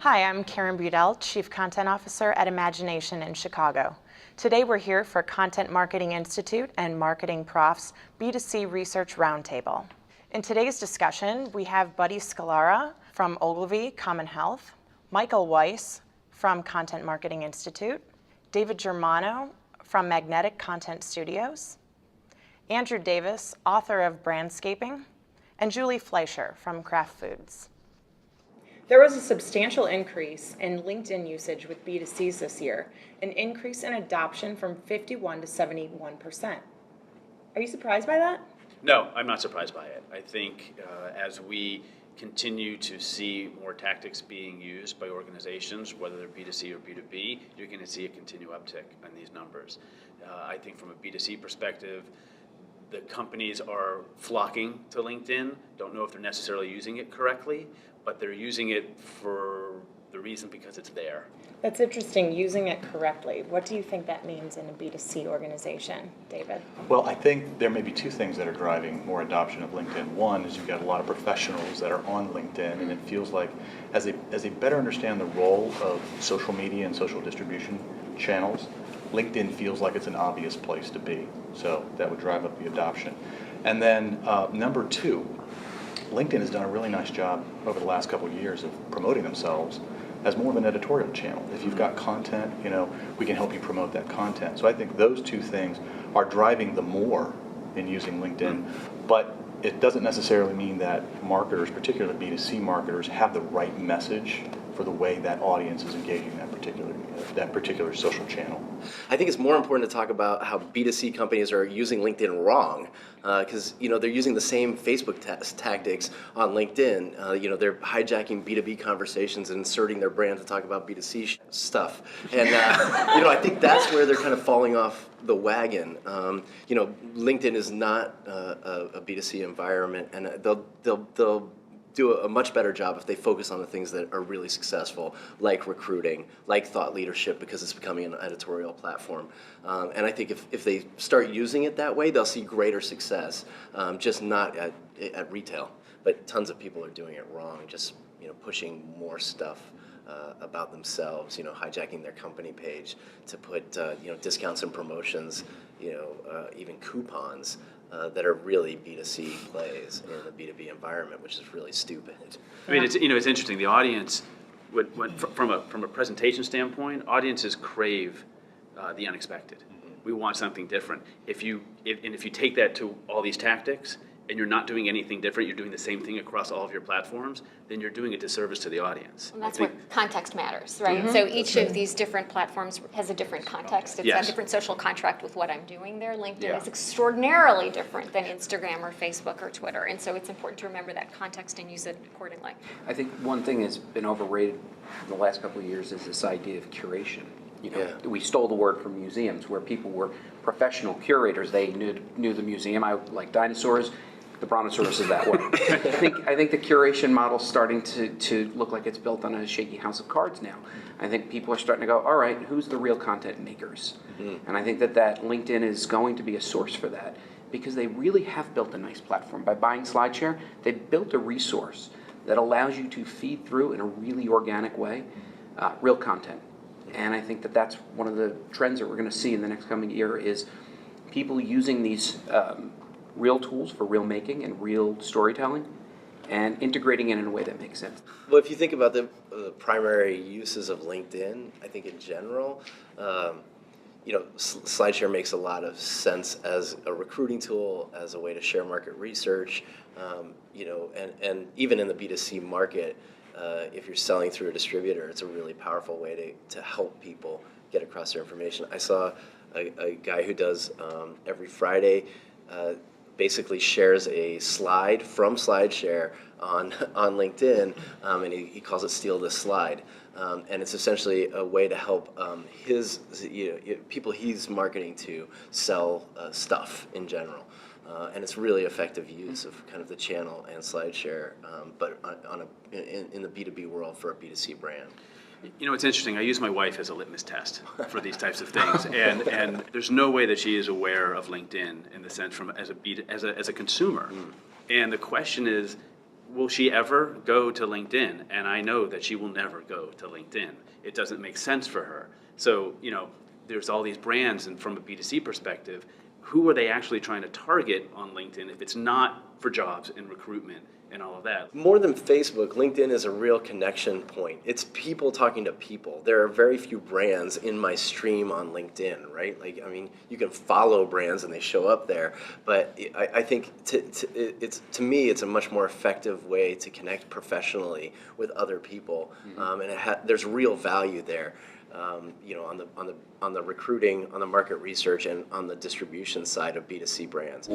Hi, I'm Karen Budell, Chief Content Officer at Imagination in Chicago. Today we're here for Content Marketing Institute and Marketing Prof's B2C Research Roundtable. In today's discussion, we have Buddy Scalara from Ogilvy Common Health, Michael Weiss from Content Marketing Institute, David Germano from Magnetic Content Studios, Andrew Davis, author of Brandscaping, and Julie Fleischer from Kraft Foods. There was a substantial increase in LinkedIn usage with B2Cs this year, an increase in adoption from 51 to 71%. Are you surprised by that? No, I'm not surprised by it. I think as we continue to see more tactics being used by organizations, whether they're B2C or B2B, you're going to see a continued uptick on these numbers. I think from a B2C perspective, the companies are flocking to LinkedIn. Don't know if they're necessarily using it correctly, but they're using it for the reason because it's there. That's interesting, using it correctly. What do you think that means in a B2C organization, David? Well, I think there may be two things that are driving more adoption of LinkedIn. One is you've got a lot of professionals that are on LinkedIn, and it feels like as they better understand the role of social media and social distribution channels, LinkedIn feels like it's an obvious place to be. So that would drive up the adoption. And then number two, LinkedIn has done a really nice job over the last couple of years of promoting themselves as more of an editorial channel. If you've got content, we can help you promote that content. So I think those two things are driving the more in using LinkedIn, but it doesn't necessarily mean that marketers, particularly B2C marketers, have the right message for the way that audience is engaging that particular social channel. I think it's more important to talk about how B2C companies are using LinkedIn wrong, because they're using the same Facebook tactics on LinkedIn. They're hijacking B2B conversations and inserting their brand to talk about B2C stuff, and I think that's where they're kind of falling off the wagon. LinkedIn is not a B2C environment, and they'll do a much better job if they focus on the things that are really successful, like recruiting, like thought leadership, because it's becoming an editorial platform. And I think if they start using it that way, they'll see greater success, just not at retail. But tons of people are doing it wrong, just pushing more stuff about themselves, hijacking their company page to put discounts and promotions, even coupons. That are really B2C plays in a B2B environment, which is really stupid. I mean, it's interesting. The audience, from a presentation standpoint, audiences crave the unexpected. Mm-hmm. We want something different. If you take that to all these tactics, and you're not doing anything different, you're doing the same thing across all of your platforms, then you're doing a disservice to the audience. And that's where context matters, right? Mm-hmm. So each of these different platforms has a different context. It's a different social contract with what I'm doing there. LinkedIn is extraordinarily different than Instagram or Facebook or Twitter. And so it's important to remember that context and use it accordingly. I think one thing that's been overrated in the last couple of years is this idea of curation. We stole the word from museums, where people were professional curators. They knew the museum. I like dinosaurs. The Brontosaurus is that way. I think the curation model's starting to look like it's built on a shaky house of cards now. I think people are starting to go, all right, who's the real content makers? Mm-hmm. And I think that LinkedIn is going to be a source for that, because they really have built a nice platform. By buying SlideShare, they built a resource that allows you to feed through in a really organic way real content. And I think that's one of the trends that we're going to see in the next coming year is people using these real tools for real making and real storytelling and integrating it in a way that makes sense. Well, if you think about the primary uses of LinkedIn, I think in general, SlideShare makes a lot of sense as a recruiting tool, as a way to share market research, and even in the B2C market, if you're selling through a distributor, it's a really powerful way to help people get across their information. I saw a guy who does every Friday, basically shares a slide from SlideShare on LinkedIn, and he calls it Steal This Slide. And it's essentially a way to help his people he's marketing to sell stuff in general. And it's really effective use of kind of the channel and SlideShare, but in the B2B world for a B2C brand. It's interesting. I use my wife as a litmus test for these types of things, and there's no way that she is aware of LinkedIn in the sense as a consumer. And the question is, will she ever go to LinkedIn? And I know that she will never go to LinkedIn. It doesn't make sense for her. So, there's all these brands, and from a B2C perspective, who are they actually trying to target on LinkedIn if it's not for jobs and recruitment and all of that? More than Facebook, LinkedIn is a real connection point. It's people talking to people. There are very few brands in my stream on LinkedIn, right? You can follow brands and they show up there, but I think to me, it's a much more effective way to connect professionally with other people, and there's real value there. On the recruiting, on the market research, and on the distribution side of B2C brands.